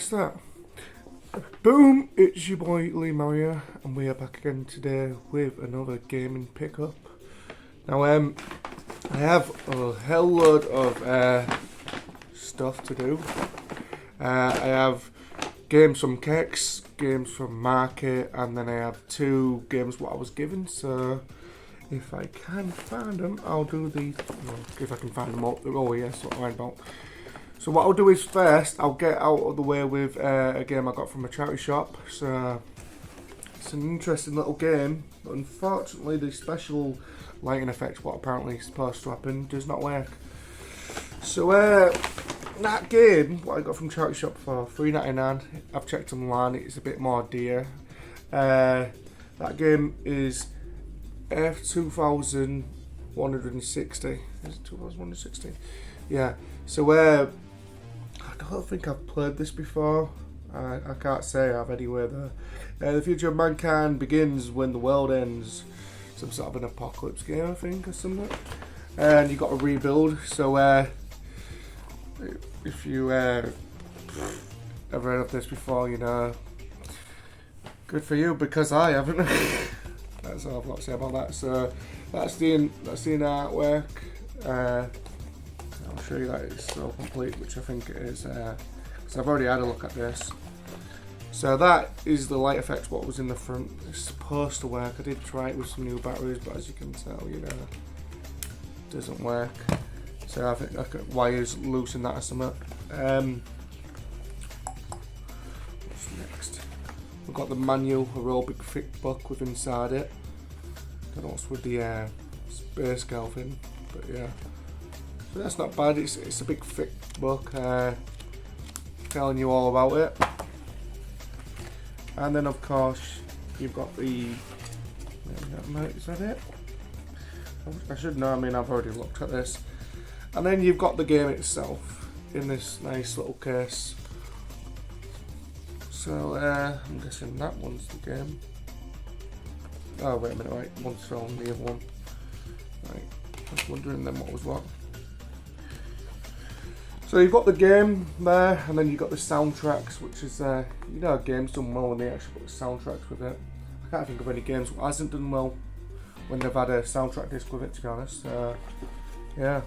past that. Boom, it's your boy Lee Mario, and we are back again today with another gaming pickup. Now, I have a hell load of stuff to do. I have games from Kex, games from Market, and then I have 2 games what I was given. So if I can find them, I'll do the. Well, if I can find them up, oh yes, what I'm worried about. So what I'll do is first, I'll get out of the way with a game I got from a charity shop. So it's an interesting little game, but unfortunately the special lighting effect, what apparently is supposed to happen, does not work. So that game, what I got from charity shop for $3.99, I've checked online, it's a bit more dear. That game is F2160. Is it 2160? Yeah. So I don't think I've played this before. I can't say I've anywhere though. The future of mankind begins when the world ends. Some sort of an apocalypse game, I think, or something. And you got to rebuild. So if you ever heard of this before, you know, good for you, because I haven't. That's all I've got to say about that. So that's the artwork. I'll show you that it's so complete, which I think it is, because I've already had a look at this. So that is the light effects, what was in the front. It's supposed to work. I did try it with some new batteries, but as you can tell, you know, it doesn't work. So I think wires loose in that or something. What's next? We've got the manual, a real big thick book with inside it. Don't know what's with the space girl thing, but yeah. So that's not bad, it's a big thick book telling you all about it. And then of course you've got the, is that it? I should know, I mean I've already looked at this. And then you've got the game itself in this nice little case. So I'm guessing that one's the game. Oh wait a minute, right, one's from the other one. Right, I was wondering then what was what. So you've got the game there, and then you've got the soundtracks, which is, you know, games done well when they actually put the soundtracks with it. I can't think of any games that hasn't done well when they've had a soundtrack disc with it, to be honest. Yeah,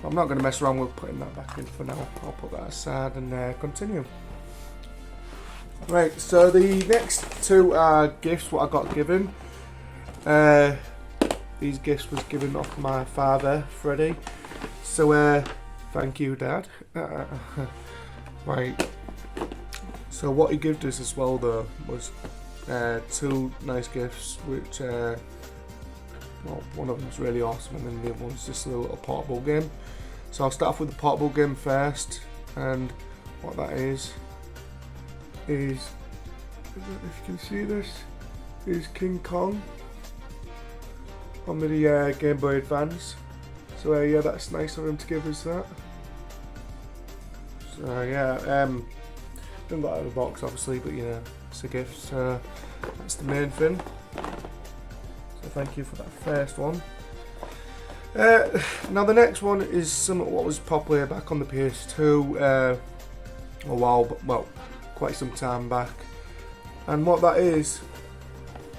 I'm not going to mess around with putting that back in for now. I'll put that aside and continue. Right, so the next 2 are gifts what I got given. These gifts was given off my father, Freddie. So thank you, Dad. Right. So what he gave us as well, though, was 2 nice gifts, which, well, one of them's really awesome, and then the other one's just a little portable game. So I'll start off with the portable game first, and what that is, I don't know if you can see this, is King Kong on the Game Boy Advance. So yeah, that's nice of him to give us that. So yeah, didn't got out of the box obviously, but yeah, it's a gift. So that's the main thing. So thank you for that first one. Now the next one is something what was popular back on the PS2 a while, well, quite some time back. And what that is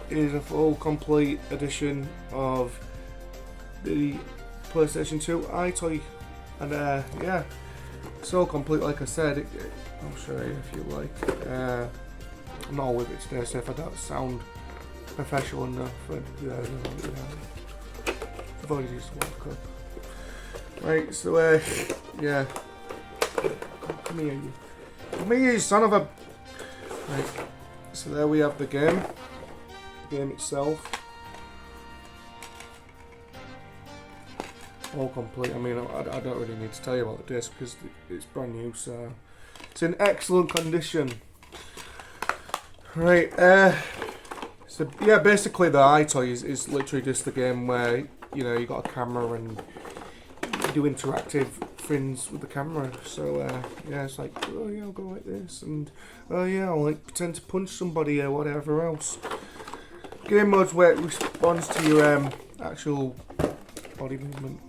a full complete edition of the PlayStation 2 iToy, and yeah, so complete. Like I said, I'll show you if you like. I'm not with it today, so if I don't sound professional enough, I've already used the World Cup. Right, so yeah, come here, you. Come here, you son of a. Right, so there we have the game itself. All complete. I mean, I don't really need to tell you about the disc because it's brand new, so it's in excellent condition. Right, so yeah, basically the iToy is literally just the game where, you know, you got a camera and you do interactive things with the camera. So yeah, it's like, oh yeah, I'll go like this, and oh yeah, I'll like pretend to punch somebody or whatever else. Game modes where it responds to your actual body movement.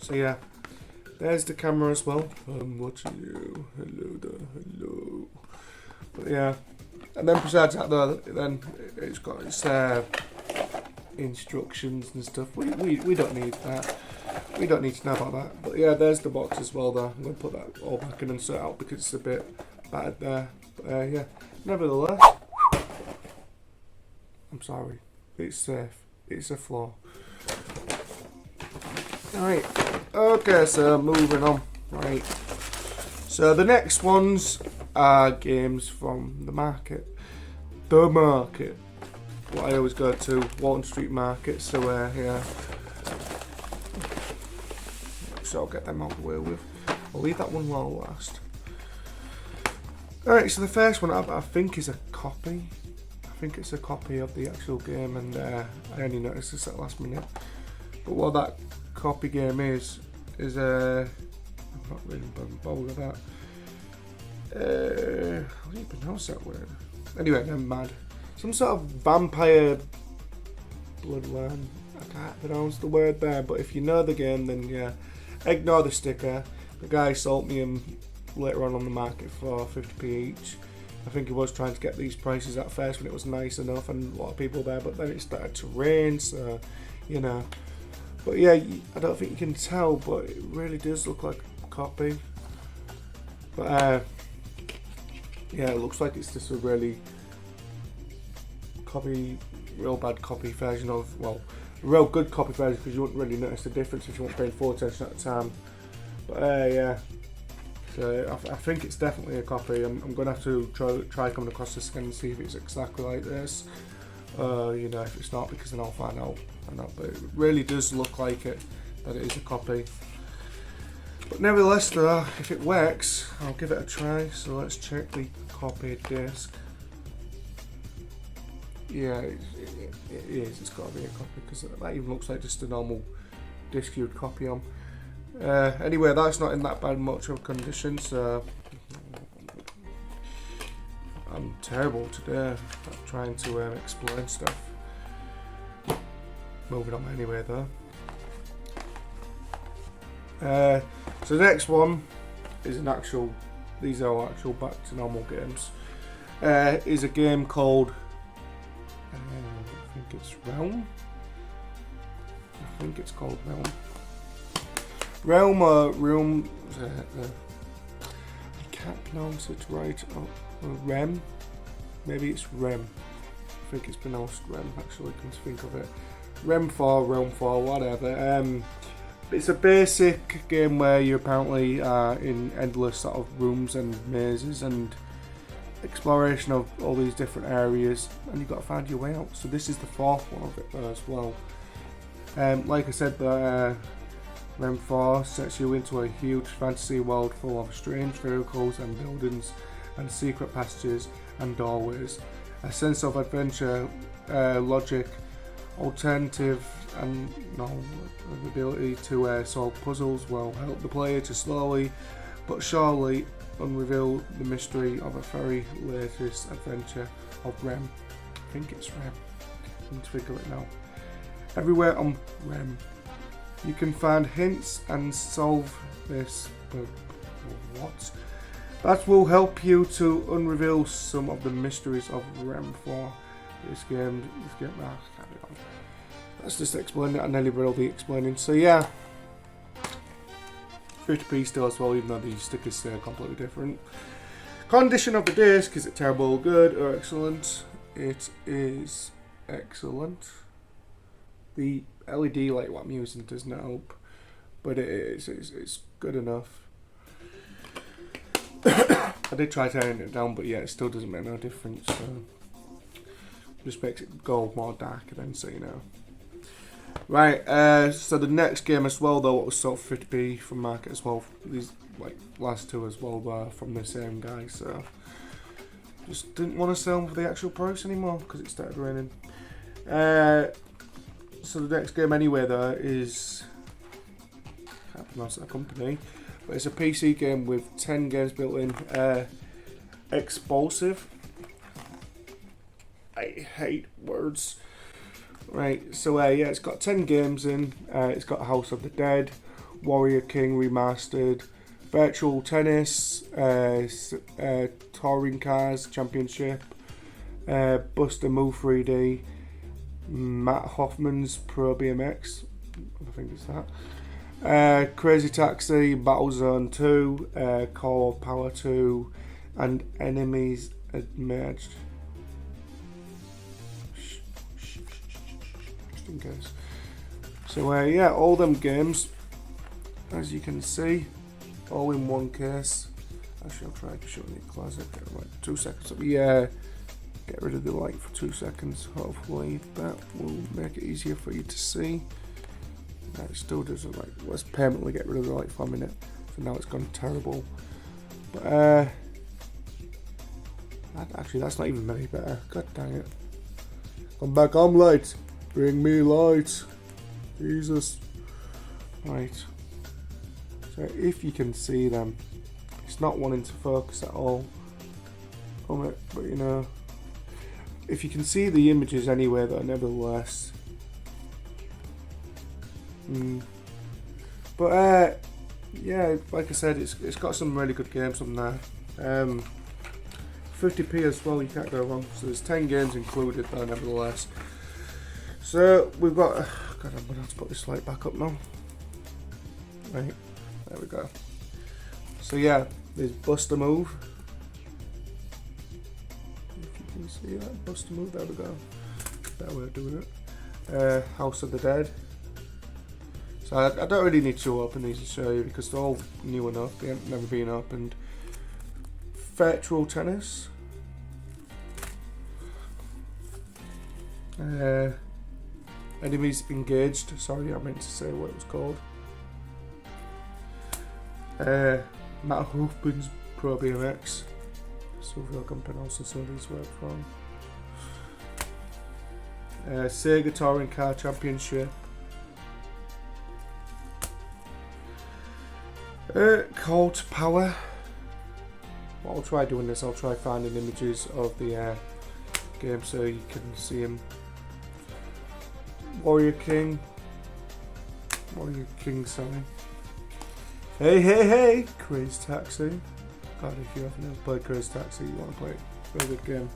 So yeah, There's the camera as well. I'm watching you. Hello there, hello. But yeah, and then besides that though, then it's got its instructions and stuff. We don't need that. We don't need to know about that. But yeah, there's the box as well though. I'm going to put that all back in and sort out because it's a bit battered there. But yeah, nevertheless, I'm sorry. It's safe. It's a flaw. Alright, okay, so moving on. Right, so the next ones are games from the market. The market. What I always go to, Walton Street Market, so yeah. So I'll get them out of the way with. I'll leave that one well last. Alright, so the first one I think is a copy. I think it's a copy of the actual game, and I only noticed this at the last minute. But what that copy game is I'm not really bothered with that. How do you pronounce that word? Anyway, I'm mad. Some sort of vampire bloodline. I can't pronounce the word there, but if you know the game, then yeah, ignore the sticker. The guy sold me them later on the market for 50p each. I think he was trying to get these prices at first when it was nice enough and a lot of people there, but then it started to rain, so you know. But yeah, I don't think you can tell, but it really does look like a copy. But yeah, it looks like it's just a really real bad copy version of, well, a real good copy version, because you wouldn't really notice the difference if you weren't paying full attention at the time. But yeah, so I think it's definitely a copy. I'm going to have to try coming across this again and see if it's exactly like this. You know, if it's not, because then I'll find out. But it really does look like it, that it is a copy. But nevertheless though, if it works, I'll give it a try. So let's check the copy disc. Yeah, it is. It's got to be a copy, because that even looks like just a normal disc you'd copy on. Anyway, that's not in that bad much of condition, so I'm terrible today at trying to explain stuff. Moving on anyway though. So the next one is an actual, these are actual back to normal games. Is a game called, I think it's Realm. I think it's called Realm. Realm or Realm, I can't pronounce it right. Rem, maybe it's Rem. I think it's pronounced Rem actually, come to think of it. Realm 4, whatever. It's a basic game where you apparently are in endless sort of rooms and mazes and exploration of all these different areas, and you've got to find your way out. So this is the fourth one of it as well. Like I said, the Realm 4 sets you into a huge fantasy world full of strange vehicles and buildings and secret passages and doorways. A sense of adventure, logic, alternative and the ability to solve puzzles will help the player to slowly but surely unreveal the mystery of a very latest adventure of Rem. I think it's Rem. I'm to think of it now. Everywhere on Rem, you can find hints and solve this. But what? That will help you to unreveal some of the mysteries of Rem 4. This game. Let's just explain it. I nearly read all the explaining. So yeah, 50p still as well, even though the stickers say completely different. Condition of the disc: is it terrible, good, or excellent? It is excellent. The LED light what I'm using doesn't help, but it's good enough. I did try turning it down, but yeah, it still doesn't make no difference. So just makes it go more darker then, so you know. Right, so the next game as well though, it was sort of 50p from market as well. These like last two as well were from the same guy, so just didn't want to sell them for the actual price anymore because it started raining. So the next game anyway though is, I can't pronounce that company, but it's a PC game with 10 games built in. Explosive. I hate words. Right, so yeah, it's got 10 games in. It's got House of the Dead, Warrior King Remastered, Virtual Tennis, Touring Cars Championship, Buster Move 3D, Matt Hoffman's Pro BMX, I think it's that, Crazy Taxi, Battlezone 2, Call of Power 2, and Enemies Emerged. Just in case. So yeah, all them games, as you can see, all in one case. Actually, I'll try to show you the closet. Like 2 seconds. Yeah, get rid of the light for 2 seconds. Hopefully that will make it easier for you to see. No, it still doesn't. Like, let's permanently get rid of the light for a minute. So now it's gone terrible. But actually, that's not even any better. God dang it! Come back on, light. Bring me light. Jesus. Right. So if you can see them, it's not wanting to focus at all on it, but you know, if you can see the images anyway, though, nevertheless. But yeah, like I said, it's got some really good games on there. 50p as well, you can't go wrong. So there's 10 games included though, nevertheless. So we've got, God, I'm gonna have to put this light back up now. Right, there we go. So yeah, there's Buster Move. If you can see that, Buster Move, there we go. Better way of doing it. House of the Dead. So I don't really need to open these to show you because they're all new enough, they haven't never been opened. Virtual Tennis. Enemies Engaged, sorry I meant to say what it was called. Matt Hoofman's Pro BMX. So if I can pronounce some of these words wrong. Sega Touring Car Championship. Call to Power. What I'll try doing this, I'll try finding images of the game so you can see them. Warrior King, sorry. Hey, Crazy Taxi. God, if you have never played Crazy Taxi, you want to play it. Very good game.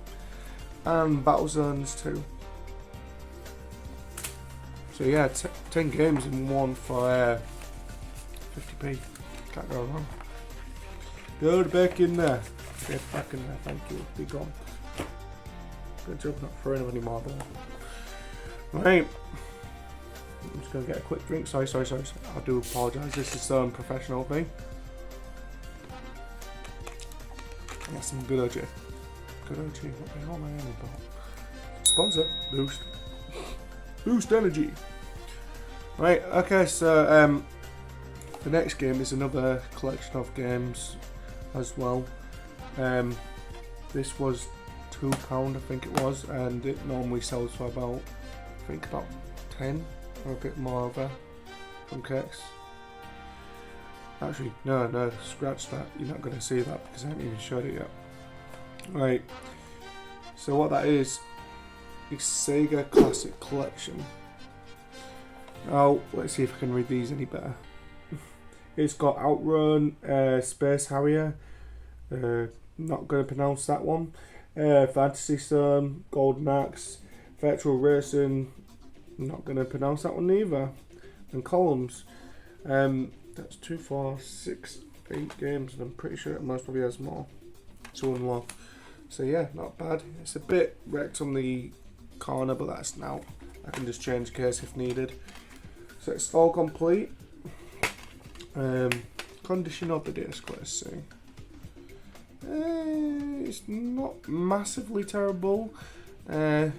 And Battlezones 2. So yeah, 10 games in one for 50p. Can't go wrong. Go back in there. Get back in there, thank you. Be gone. Good job not throwing them anymore, though. Right. I'm just going to get a quick drink. Sorry. I do apologise. This is so unprofessional of me. I got some good OG. Good OG. What the hell am I on about? Sponsor. Boost. Boost energy. Right. Okay. So the next game is another collection of games as well. This was £2, I think it was, and it normally sells for about, I think about 10 or a bit more over from Kex. Actually, no, scratch that. You're not going to see that because I haven't even showed it yet. Right. So what that is Sega Classic Collection. Now let's see if I can read these any better. It's got Outrun, Space Harrier. Not going to pronounce that one. Fantasy Zone, Golden Axe, Virtual Racing. Not going to pronounce that one either. And Columns. That's 2, 4, 6, 8 games, and I'm pretty sure it most probably has more to unlock. So yeah, not bad. It's a bit wrecked on the corner, but that's now. I can just change case if needed. So it's all complete. Condition of the disc, let's see. It's not massively terrible. As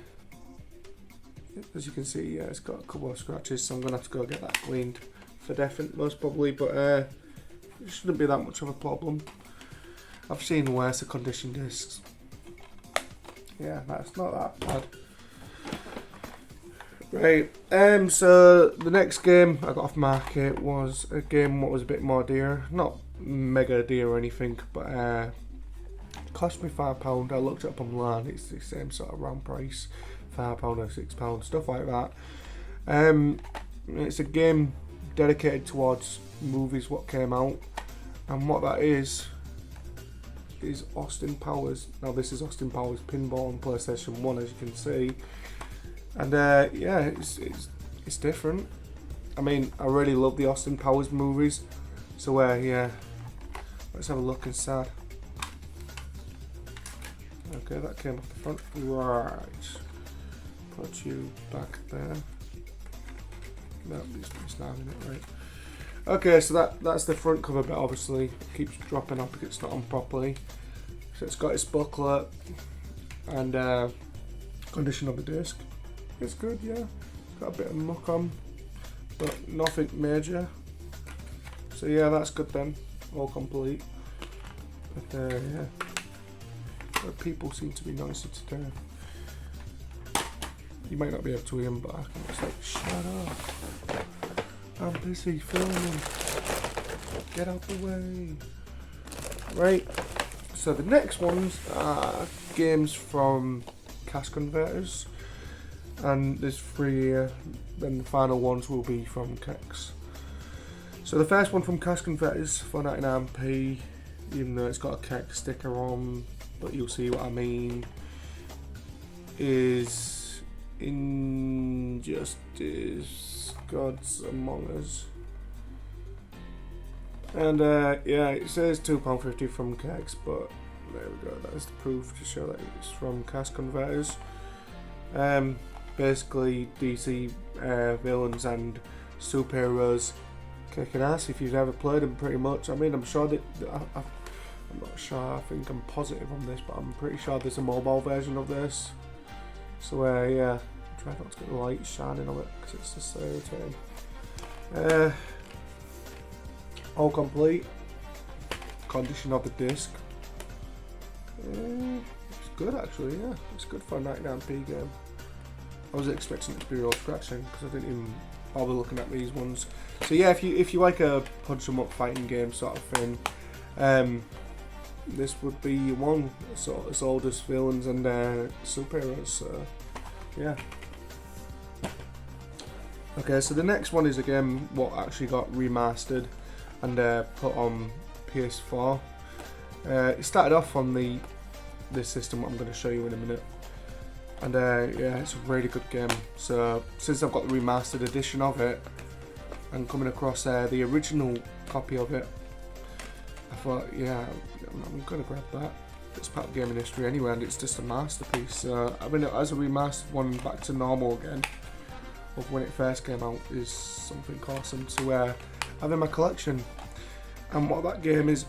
you can see, yeah, it's got a couple of scratches, so I'm gonna have to go get that cleaned for definite, most probably. But it shouldn't be that much of a problem. I've seen worse condition discs. Yeah, that's not that bad. Right, so the next game I got off market was a game what was a bit more dear, not mega dear or anything, but it cost me £5. I looked it up online, it's the same sort of round price, £5 or £6, stuff like that. It's a game dedicated towards movies what came out, and what that is Austin Powers. Now this is Austin Powers Pinball on PlayStation 1, as you can see, and yeah, it's different. I mean, I really love the Austin Powers movies, so yeah, let's have a look inside. Okay, that came off the front. Right, put you back there. No, it's not in it, right. Okay, so that's the front cover bit. Obviously, it keeps dropping off because it's not on properly. So it's got its booklet and condition of the disc. It's good, yeah. Got a bit of muck on, but nothing major. So yeah, that's good then. All complete. But yeah, people seem to be nicer today. You might not be able to hear them, but I can just like, shut up. I'm busy filming. Get out the way. Right. So the next ones are games from Cash Converters, and there's 3 here. Then the final ones will be from Kex. So the first one from Cash Converters for 99p, even though it's got a Kex sticker on, but you'll see what I mean, is Injustice Gods Among Us. And yeah, it says £2.50 from Kex, but there we go, that is the proof to show that it's from Cash Converters. Basically DC villains and superheroes kicking ass if you've ever played them, pretty much. I mean, I'm sure that I'm not sure, I think I'm positive on this, but I'm pretty sure there's a mobile version of this. So yeah, try not to get the light shining on it because it's just so irritating. All complete. Condition of the disc. It's good actually, yeah. It's good for a 99p game. I was expecting it to be real scratching because I didn't even bother looking at these ones. So yeah, if you like a punch 'em up fighting game sort of thing, this would be one. So it's all just villains and superheroes. So yeah. Okay, so the next one is a game what actually got remastered and put on PS4. It started off on this system what I'm going to show you in a minute, and yeah, it's a really good game. So since I've got the remastered edition of it and coming across the original copy of it, I thought, yeah, I'm going to grab that. It's part of gaming history anyway, and it's just a masterpiece. I mean, as a remastered one back to normal again of when it first came out is something awesome to have in my collection. And what that game is,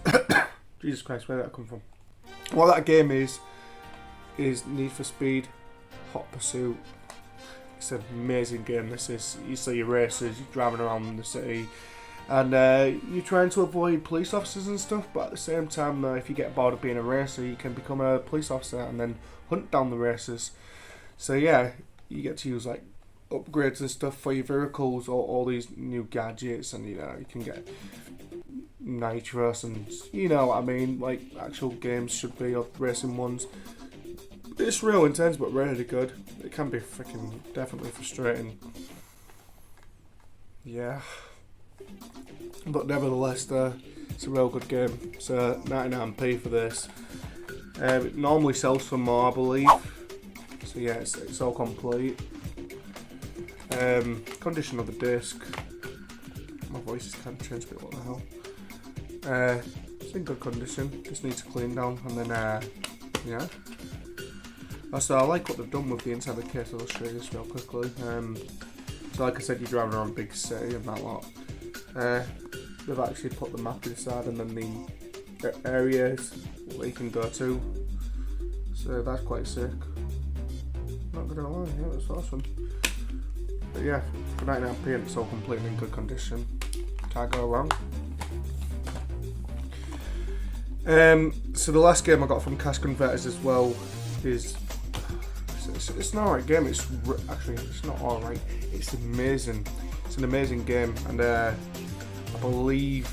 Jesus Christ, where did that come from? What that game is Need for Speed Hot Pursuit. It's an amazing game. This is, you see your races, you're driving around the city, and you're trying to avoid police officers and stuff, but at the same time, if you get bored of being a racer, you can become a police officer and then hunt down the racers. So yeah, you get to use like upgrades and stuff for your vehicles, or all these new gadgets, and you know, you can get nitros and you know what I mean, like actual games should be, of racing ones. It's real intense but really good. It can be freaking definitely frustrating, yeah, but nevertheless it's a real good game. So 99p for this. It normally sells for more, I believe. So yeah, it's all complete. Condition of the disc. My voice is kind of changed a bit, what the hell. It's in good condition, just needs to clean down, and then yeah. So I like what they've done with the inside of the case. I'll show you this real quickly. So like I said, you're driving around a big city and that lot. They've actually put the map inside and then the areas where you can go to. So that's quite sick. Not gonna lie, yeah, that's awesome. But yeah, for 99p and it's all completely in good condition. Can't go wrong. So the last game I got from Cash Converters as well is it's an alright game. Actually it's not alright. It's amazing. It's an amazing game, and I believe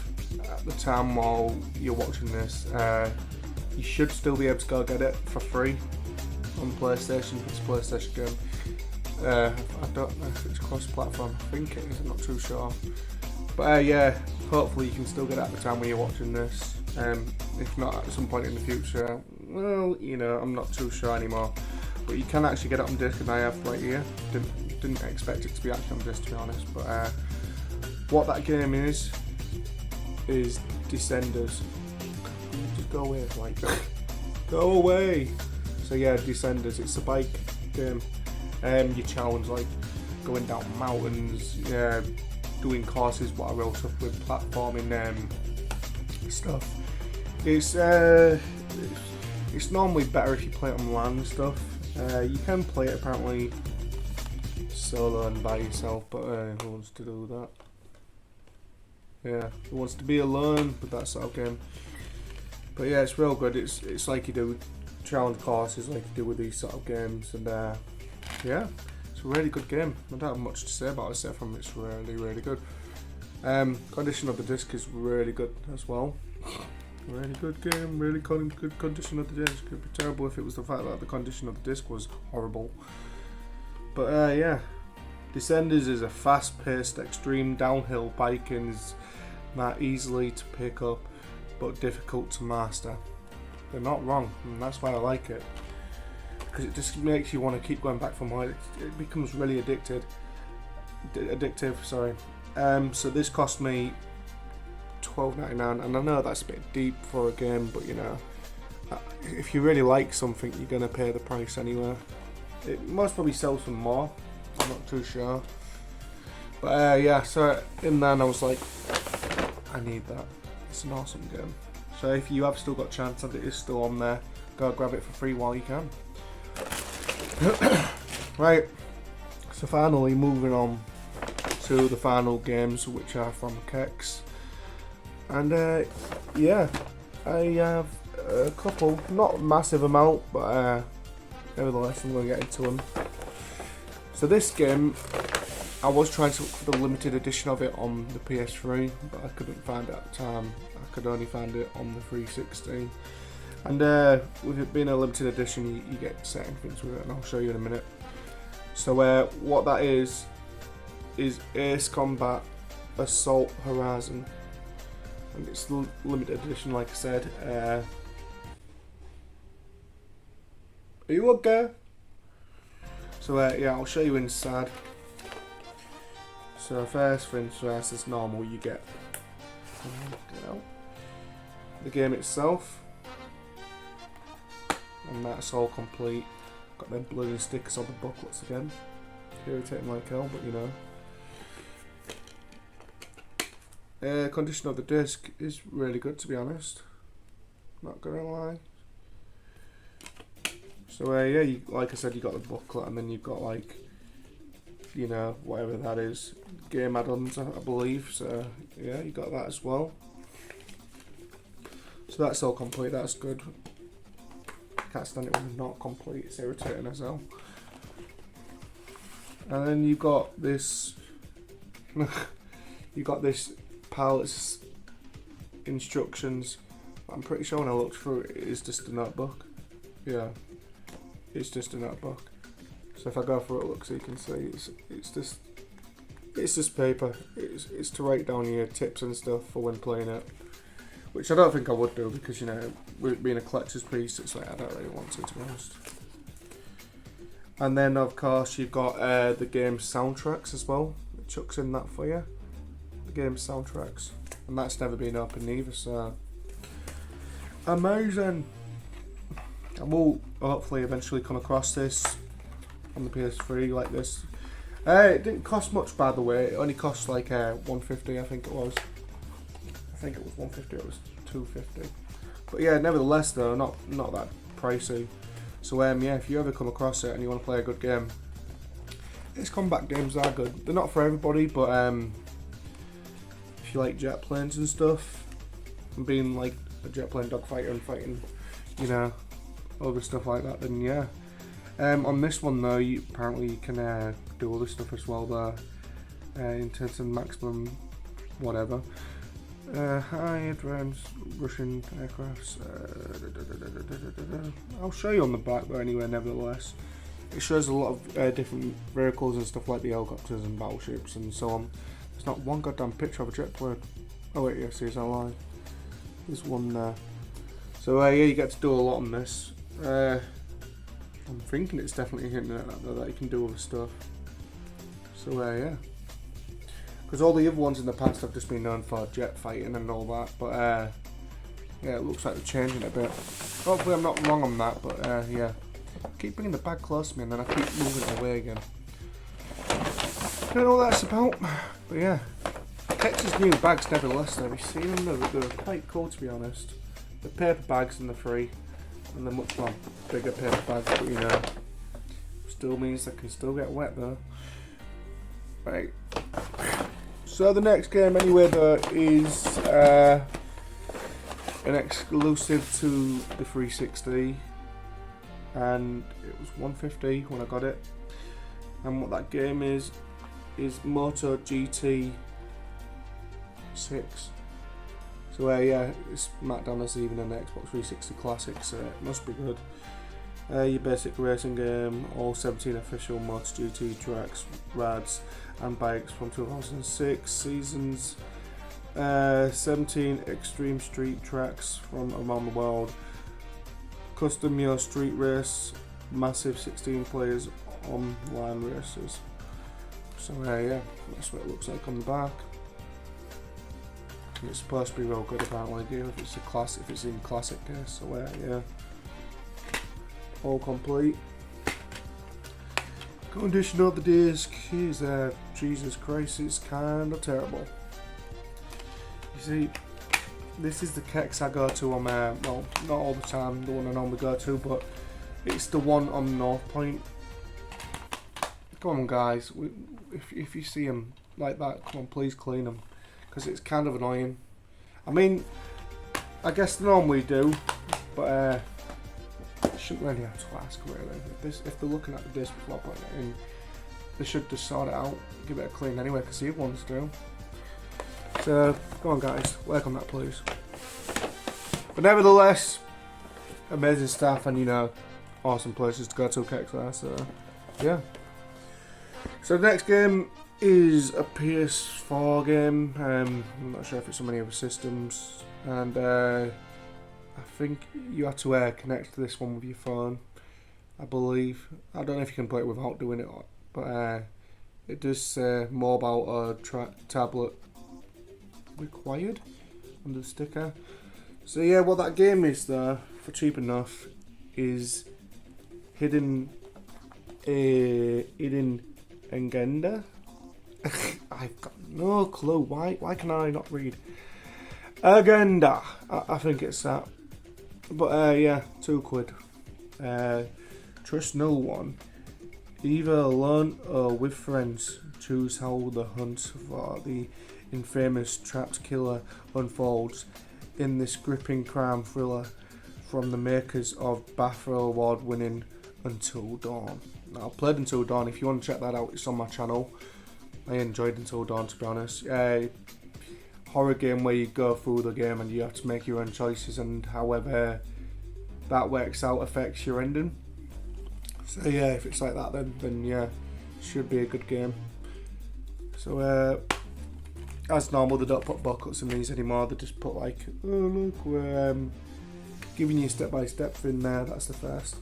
at the time while you're watching this, you should still be able to go get it for free on PlayStation. It's a PlayStation game. I don't know if it's cross-platform. I think it is. I'm not too sure. But yeah, hopefully you can still get it at the time when you're watching this. If not, at some point in the future, well, you know, I'm not too sure anymore. But you can actually get it on disc, and I have right here. Didn't expect it to be actually on disc, to be honest. But what that game is Descenders. Just go away, like, go away. So yeah, Descenders. It's a bike game. You challenge like going down mountains, doing courses, what I wrote up with platforming stuff. It's normally better if you play it on LAN and stuff. You can play it apparently solo and by yourself, but who wants to do that? Yeah, who wants to be alone with that sort of game? But yeah, it's real good. It's like you do challenge courses, like you do with these sort of games, and yeah, it's a really good game. I don't have much to say about it except from it's really good. Condition of the disc is really good as well. Really good game, really good condition of the disc. It would be terrible if it was the fact that the condition of the disc was horrible. But yeah, Descenders is a fast-paced, extreme downhill biking, is not easily to pick up, but difficult to master. They're not wrong, and that's why I like it. Because it just makes you want to keep going back for more. It becomes really addictive. Sorry. So this cost me $12.99, and I know that's a bit deep for a game, but you know, if you really like something, you're gonna pay the price anyway. It most probably sells some more. I'm not too sure. But yeah, so in then I was like, I need that. It's an awesome game. So if you have still got a chance and it is still on there, go grab it for free while you can. Right, so finally moving on to the final games, which are from Kex. And yeah, I have a couple, not a massive amount, but nevertheless I'm going to get into them. So this game, I was trying to look for the limited edition of it on the PS3, but I couldn't find it at the time. I could only find it on the 360. And with it being a limited edition, you get certain things with it, and I'll show you in a minute. So what that is Ace Combat Assault Horizon. And it's the limited edition, like I said. Are you okay? So yeah, I'll show you inside. So first things first, as normal, you get the game itself, and that's all complete. Got them bloody stickers on the booklets again. Irritating like hell, but you know. Condition of the disc is really good, to be honest. Not gonna lie. So yeah, like I said, you got the booklet, and then you've got like, you know, whatever that is, game add-ons, I believe. So yeah, you got that as well. So that's all complete. That's good. Can't stand it when it's not complete. It's irritating as hell. And then you got this. You got this pilot's instructions. I'm pretty sure when I looked through it, it is just a notebook. Yeah, it's just a notebook. So if I go through it, look, so you can see it's just paper. It's to write down your tips and stuff for when playing it, which I don't think I would do, because you know, with it being a collector's piece, it's like I don't really want to be honest. And then of course you've got the game's soundtracks as well. It chucks in that for you. The game's soundtracks, and that's never been opened either. So amazing. I will hopefully eventually come across this on the PS3 like this. It didn't cost much, by the way. It only cost like $150, I think it was. I think it was $150. It was $250. But yeah, nevertheless though, not that pricey. So yeah, if you ever come across it and you want to play a good game, Ace Combat games are good. They're not for everybody, but if you like jet planes and stuff, and being like a jet plane dogfighter and fighting, you know, other stuff like that, then yeah. On this one though, apparently you can do other stuff as well there, in terms of maximum whatever. High advanced Russian aircrafts. I'll show you on the back, but anyway, nevertheless, it shows a lot of different vehicles and stuff like the helicopters and battleships and so on. There's not one goddamn picture of a jet plane. Oh wait, yes, there's a line. There's one there. So yeah, you get to do a lot on this. I'm thinking it's definitely hinting at that you can do other stuff. So yeah. Because all the other ones in the past have just been known for jet fighting and all that. But yeah, it looks like they're changing it a bit. Hopefully I'm not wrong on that, but yeah. Keep bringing the bag close to me and then I keep moving it away again. I don't know what that's about, but yeah. Texas new bags nevertheless, have you seen them? They're quite cool, to be honest. The paper bags and the free, and they're much more bigger paper bags, but you know, still means they can still get wet though. Right. So the next game anyway though is an exclusive to the 360, and it was $150 when I got it. And what that game is Moto GT 6. So yeah, it's marked down as even an Xbox 360 Classic, so it must be good. Your basic racing game, all 17 official MotoGP tracks, rads and bikes from 2006 seasons, 17 extreme street tracks from around the world, custom your street race, massive 16 players online races. So yeah, that's what it looks like on the back. And it's supposed to be real good apparently, if it's a classic, if it's in classic case. So yeah, all complete. Condition of the disc is Jesus Christ, it's kind of terrible. You see, this is the Kex I go to on well, not all the time, the one I normally go to, but it's the one on North Point. Come on guys, if you see them like that, come on, please clean them, because it's kind of annoying. I mean, I guess they normally do, but shouldn't really have to ask really. If they're looking at the disc before putting it in, they should just sort it out, give it a clean anyway, because the other ones do. So come on guys, work on that please. But nevertheless, amazing stuff, and you know, awesome places to go to Kex there. So yeah. So the next game is a PS4 game. I'm not sure if it's on any other systems, and I think you have to connect to this one with your phone, I believe. I don't know if you can play it without doing it, but it does say mobile or tablet required on the sticker. So yeah, what that game is though, for cheap enough, is Hidden Agenda. I've got no clue. Why can I not read? Agenda. I think it's that. But yeah, £2. Trust no one. Either alone or with friends. Choose how the hunt for the infamous trapped killer unfolds in this gripping crime thriller from the makers of BAFTA award winning Until Dawn. Now, I played Until Dawn. If you want to check that out, it's on my channel. I enjoyed Until Dawn, to be honest. Horror game where you go through the game and you have to make your own choices, and however that works out affects your ending. So yeah, if it's like that, then yeah, should be a good game. So as normal, they don't put booklet in these anymore. They just put like, oh look, we're giving you step by step in there. That's the first,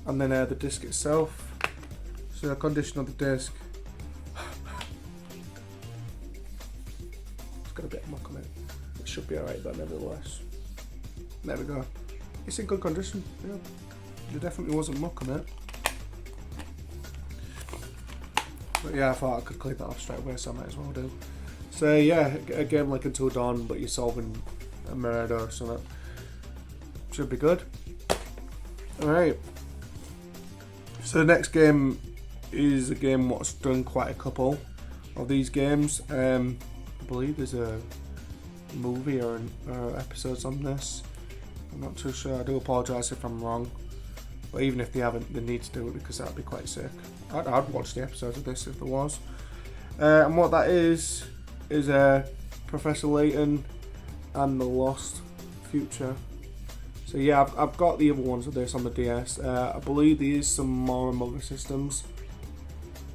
and then the disc itself. So the condition of the disc. It's got a bit of muck on it. It should be alright though, nevertheless. There we go. It's in good condition. Yeah, there definitely wasn't muck on it. But yeah, I thought I could clean that off straight away, so I might as well do. So yeah, a game like Until Dawn, but you're solving a murder or something. Should be good. Alright. So the next game is a game what's done quite a couple of these games. I believe there's a movie or episodes on this. I'm not too sure. I do apologise if I'm wrong. But even if they haven't, they need to do it because that'd be quite sick. I'd watch the episodes of this if there was. And what that is Professor Layton and the Lost Future. So yeah, I've got the other ones of this on the DS. I believe there is some more on other systems.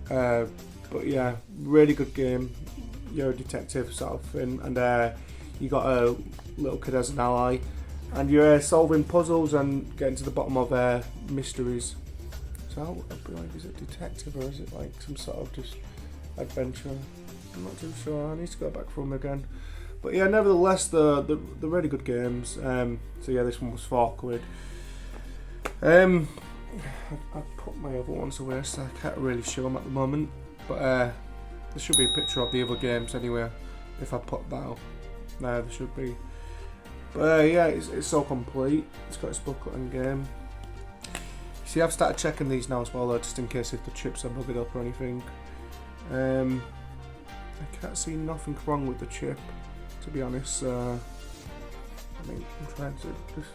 But yeah, really good game. you're a detective sort of thing, and you got a little kid as an ally, and you're solving puzzles and getting to the bottom of mysteries. So I'd be like, is it detective or is it like some sort of just adventure? I'm not too sure. I need to go back through them again. But yeah, nevertheless, they're really good games. So yeah, this one was £4. I put my other ones away, so I can't really show them at the moment. But there should be a picture of the other games anyway. If I put that up, there should be. But yeah, it's all complete. It's got its booklet and game. See, I've started checking these now as well, though, just in case if the chips are bugged up or anything. I can't see nothing wrong with the chip, to be honest. I mean, I'm trying to just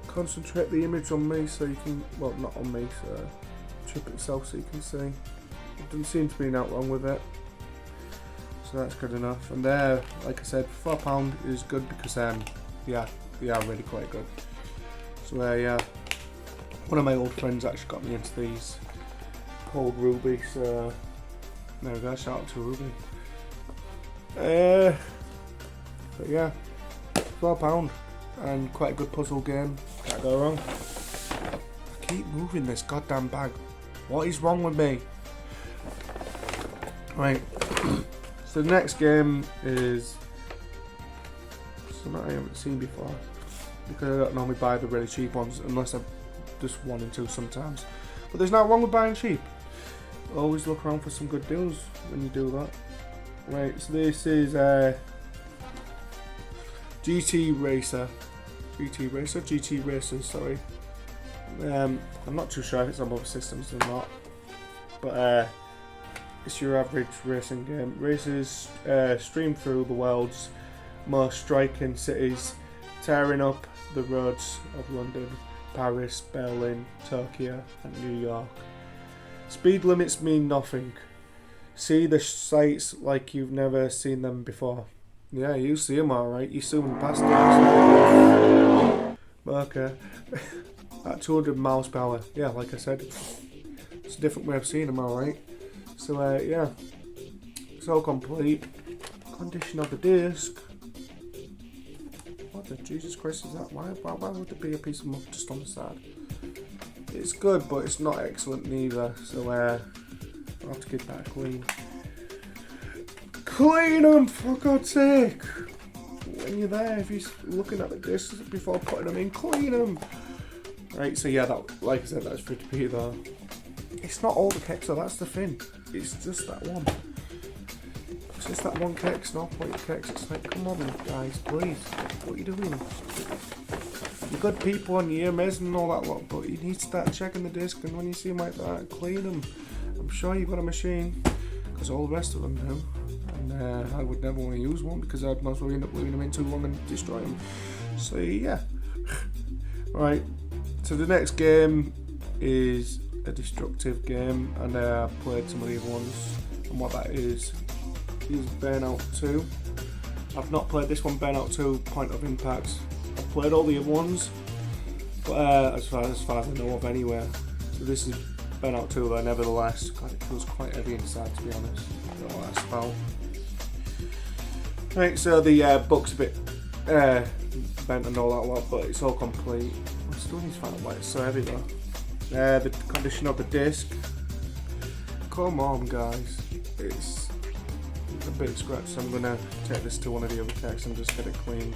concentrate the image on me so you can, well, not on me, so chip itself so you can see. It doesn't seem to be nothing wrong with it, so that's good enough. And there, like I said, £4 is good because yeah, they are really quite good. So yeah, one of my old friends actually got me into these called Ruby, so there we go, shout out to Ruby. But yeah, £4 and quite a good puzzle game, can't go wrong. I keep moving this goddamn bag, what is wrong with me? Right, so the next game is something I haven't seen before, because I don't normally buy the really cheap ones unless I'm just wanting to sometimes. But there's nothing wrong with buying cheap. Always look around for some good deals when you do that. Right, so this is GT Racers, sorry. I'm not too sure if it's on both systems or not, but it's your average racing game. Races stream through the world's most striking cities, tearing up the roads of London, Paris, Berlin, Tokyo and New York. Speed limits mean nothing. See the sights like you've never seen them before. Yeah, you see them alright, you zoom past them. Okay. At 200 miles per hour. Yeah, like I said, it's a different way of seeing them, alright. So yeah, it's all complete. Condition of the disc. What the Jesus Christ is that? Why would there be a piece of muck just on the side? It's good, but it's not excellent neither. So I'll have to get that clean. Clean them, for God's sake! When you're there, if you're looking at the discs before putting them in, clean them. Right, so yeah, that, like I said, that's free to be though. It's not all the keks though, that's the thing. It's just that one. It's just that one kek, Snowpoint keks. It's like, come on guys, please. What are you doing? You're good people and you're amazing and all that lot, but you need to start checking the disc, and when you see them like that, clean them. I'm sure you've got a machine, because all the rest of them do. And I would never want to use one because I'd most probably end up leaving them in too long and destroy them. So yeah. Right, so the next game is a destructive game, and I played some of the other ones, and what that is Burnout 2. I've not played this one, Burnout 2 Point of Impact. I've played all the other ones, but as far as I know of anyway. So this is Burnout 2 though, nevertheless. God, it feels quite heavy inside, to be honest. Got all that spell. Right, so the book's a bit bent and all that lot, but it's all complete. I still need to find out why it's so heavy though. The condition of the disc. Come on guys, it's a bit scratched, so I'm gonna take this to one of the other keks and just get it cleaned.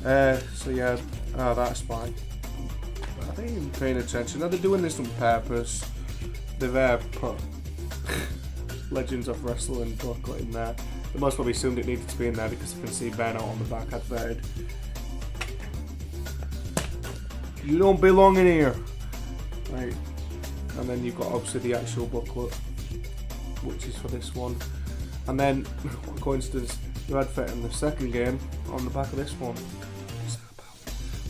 So yeah, that's fine. I think you're paying attention. Now they're doing this on purpose. They've put Legends of Wrestling booklet in there. They most probably assumed it needed to be in there because you can see Burnout on the back adverted. You don't belong in here. Right, and then you've got obviously the actual booklet, which is for this one. And then, what coincidence, they're advertising the second game on the back of this one.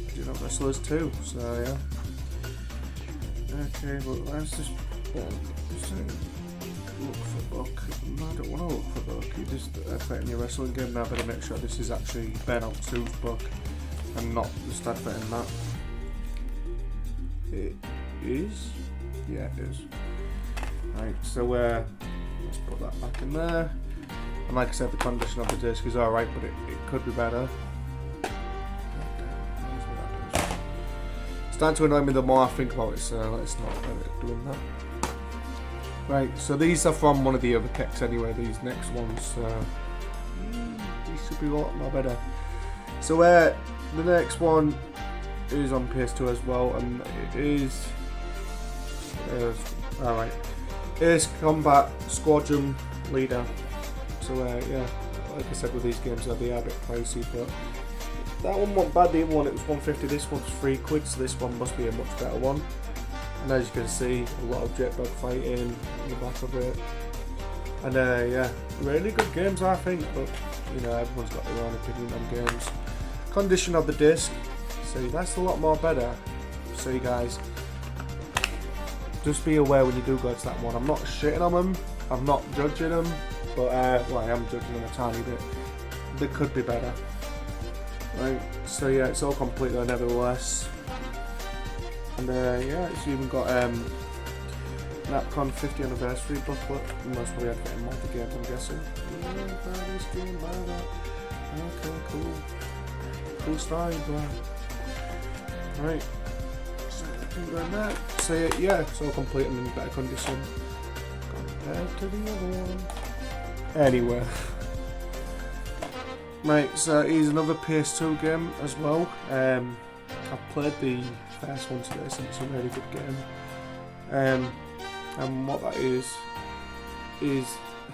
Legend of Wrestlers 2, so yeah. Okay, but let's just look for book. No, I don't want to look for book. You just advertising your wrestling game. Now I better make sure this is actually Burnout 2's book and not just advertising that. It is? Yeah, it is. Right, so let's put that back in there. And like I said, the condition of the disc is alright, but it could be better. It's starting to annoy me the more I think about it, so let's not let it doing that. Right, so these are from one of the other kits anyway, these next ones. These should be a lot more better. So the next one is on PS2 as well, and it is alright. Ace Combat Squadron Leader. So yeah, like I said with these games, they are a bit pricey, but that one wasn't bad. The other one, it was 150. This one's £3, so this one must be a much better one. And as you can see, a lot of jetpack fighting in the back of it. And yeah, really good games I think, but you know, everyone's got their own opinion on games. Condition of the disc, see, that's a lot more better. So you guys, just be aware when you do go to that one. I'm not shitting on them, I'm not judging them, but well, I am judging them a tiny bit. They could be better. Right, so yeah, it's all complete though nevertheless. And yeah, it's even got Napcon 50th anniversary booklet. You must probably have to get in mod the game, I'm guessing. Yeah, buy this game, buy that. Okay, cool. Cool style, bro. Right. So like that. So yeah, it's all complete and in better condition compared to the other one. Anyway. Right, so here's another PS2 game as well. I've played the first one today, so it's a really good game. And what that is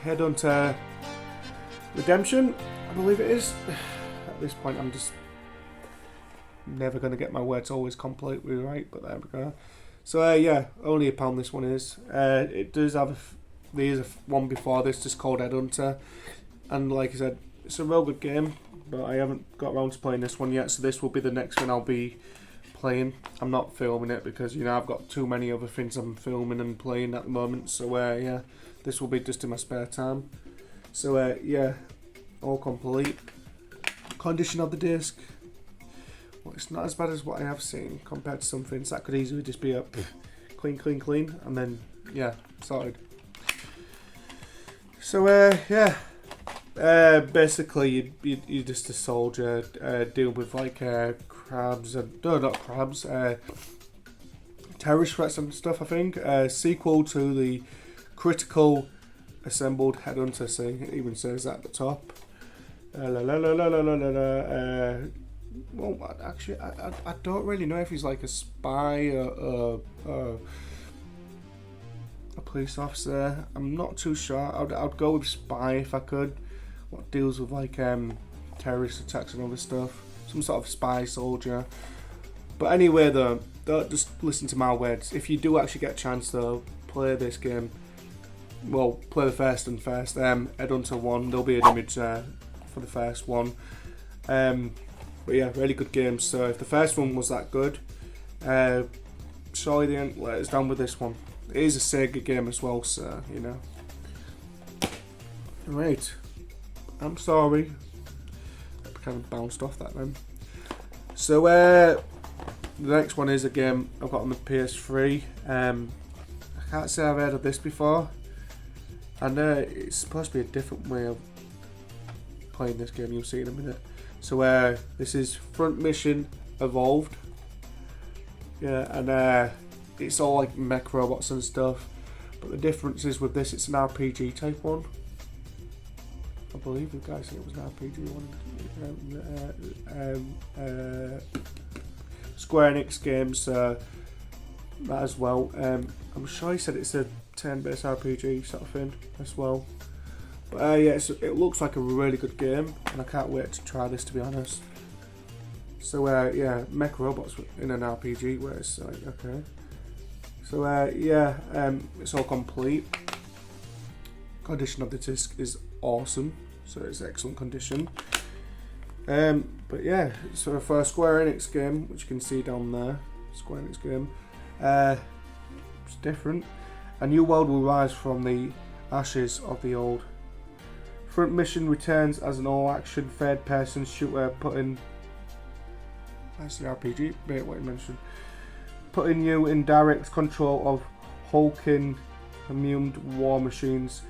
Headhunter Redemption, I believe it is. At this point, I'm just never going to get my words always completely right, but there we go. So yeah, only £1 this one is. It does have there's one before this just called Headhunter, and like I said, it's a real good game, but I haven't got around to playing this one yet, so this will be the next one I'll be playing. I'm not filming it because, you know, I've got too many other things I'm filming and playing at the moment, so yeah, this will be just in my spare time. So yeah, all complete. Condition of the disc, well, it's not as bad as what I have seen compared to some things that could easily just be a clean, and then yeah, sorted. So yeah. Basically, you're just a soldier dealing with like crabs and not crabs, terrorist threats and stuff. I think sequel to the Critical Assembled Headhunter. See, it even says that at the top. Well, actually, I don't really know if he's like a spy or a police officer. I'm not too sure. I'd go with spy if I could. What deals with like terrorist attacks and other stuff, some sort of spy soldier. But anyway though, don't just listen to my words. If you do actually get a chance though, play this game. Well, play the first Headhunter 1. There'll be an image there for the first one. But yeah, really good game. So if the first one was that good, surely they didn't let us down with this one. It is a Sega game as well, so you know. Right. I'm sorry. I kind of bounced off that then. So the next one is a game I've got on the PS3. I can't say I've heard of this before, and it's supposed to be a different way of playing this game. You'll see in a minute. So this is Front Mission Evolved. Yeah, and it's all like mech robots and stuff. But the difference is with this, it's an RPG type one. I believe the guy said it was an RPG one. Square Enix games, that as well. I'm sure he said it's a turn-based RPG sort of thing as well. But yeah, it looks like a really good game, and I can't wait to try this, to be honest. So yeah, mech robots in an RPG where it's like, okay. So yeah, it's all complete. Condition of the disc is awesome, so it's excellent condition. But yeah, so for a Square Enix game, which you can see down there, Square Enix game, it's different. A new world will rise from the ashes of the old. Front Mission returns as an all-action third-person shooter, putting that's the RPG bit what you mentioned, putting you in direct control of hulking, immumed war machines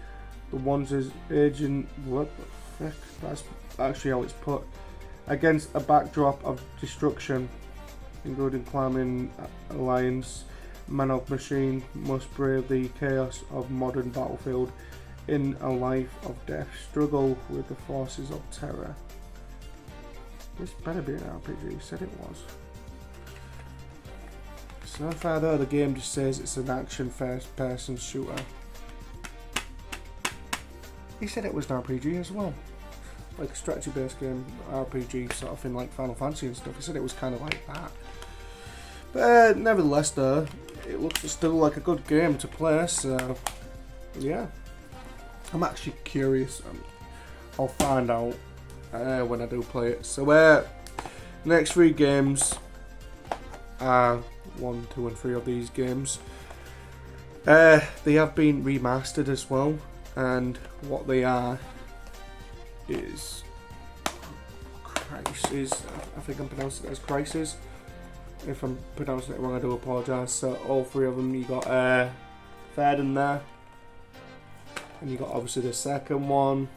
The ones is Agent, what the heck, that's actually how it's put. Against a backdrop of destruction, including climbing alliance, man of machine must brave the chaos of modern battlefield in a life of death, struggle with the forces of terror. This better be an RPG, he said it was. So far though, the game just says it's an action first person shooter. He said it was an RPG as well. Like a strategy based game, RPG sort of thing like Final Fantasy and stuff. He said it was kind of like that. But nevertheless though, it looks still like a good game to play, so yeah. I'm actually curious. I'll find out when I do play it. So next 3 games are 1, 2 and 3 of these games. They have been remastered as well, and what they are is Crisis. I think I'm pronouncing it as Crisis. If I'm pronouncing it wrong, I do apologise. So all 3 of them, you got third in there, and you got obviously the second one,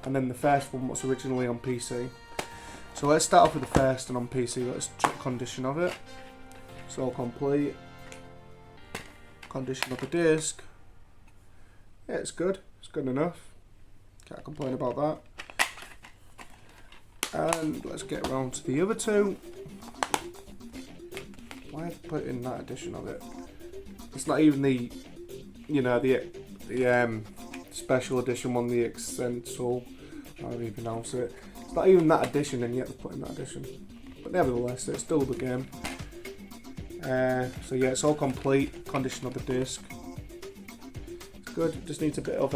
and then the first one was originally on PC. So let's start off with the first and on PC. Let's check condition of it. It's all complete. Condition of the disc. Yeah, it's good. It's good enough. Can't complain about that. And let's get around to the other 2. Why have I put in that edition of it? It's not even the, you know, the special edition one, the Essential, however you pronounce it. It's not even that edition, and yet they're putting that edition. But nevertheless, it's still the game. So yeah, it's all complete. Condition of the disc. It's good. It just needs a bit of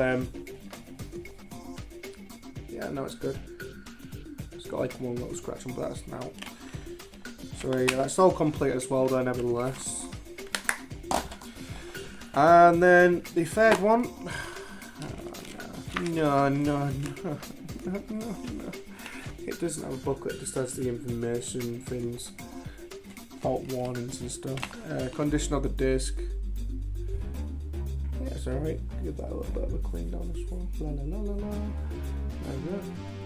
yeah, no, it's good. It's got like one little scratch on, but that's now. So yeah, that's all complete as well though, nevertheless. And then the third one. No. It doesn't have a booklet, it just has the information things, fault warnings and stuff. Condition of the disc. Yeah, it's alright. Give that a little bit of a clean down as well. La la la la la. There we go.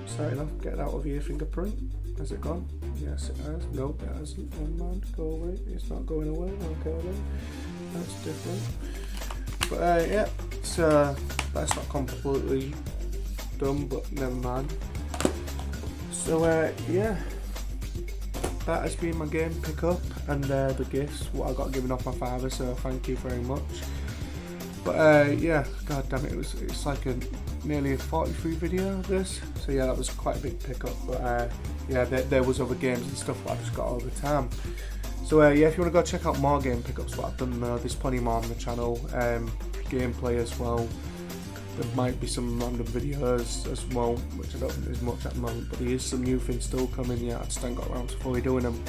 Starting off, get out of your fingerprint. Has it gone? Yes, it has. Nope, it hasn't. Never mind. Go away. It's not going away. Okay then. That's different. But yeah, so that's not completely done, but never mind. So yeah, that has been my game pickup and the gifts what I got given off my father. So thank you very much. But yeah, god damn it, it's like nearly a 43 video of this. So yeah, that was quite a big pickup. But yeah, there was other games and stuff that I just got all the time. So yeah, if you want to go check out more game pickups, what I've done, there's plenty more on the channel. Gameplay as well. There might be some random videos as well, which I don't think there's much at the moment, but there is some new things still coming. Yeah, I just haven't got around to fully doing them.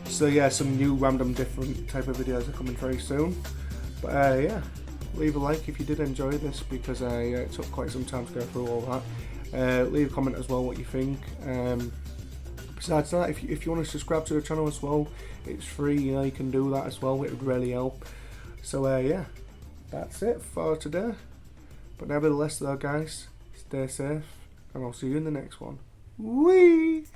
So yeah, some new random different type of videos are coming very soon. But yeah, leave a like if you did enjoy this, because yeah, it took quite some time to go through all that. Leave a comment as well what you think. Besides that, if you want to subscribe to the channel as well, it's free, you know, you can do that as well, it would really help. So yeah, that's it for today. But nevertheless though guys, stay safe, and I'll see you in the next one. Whee!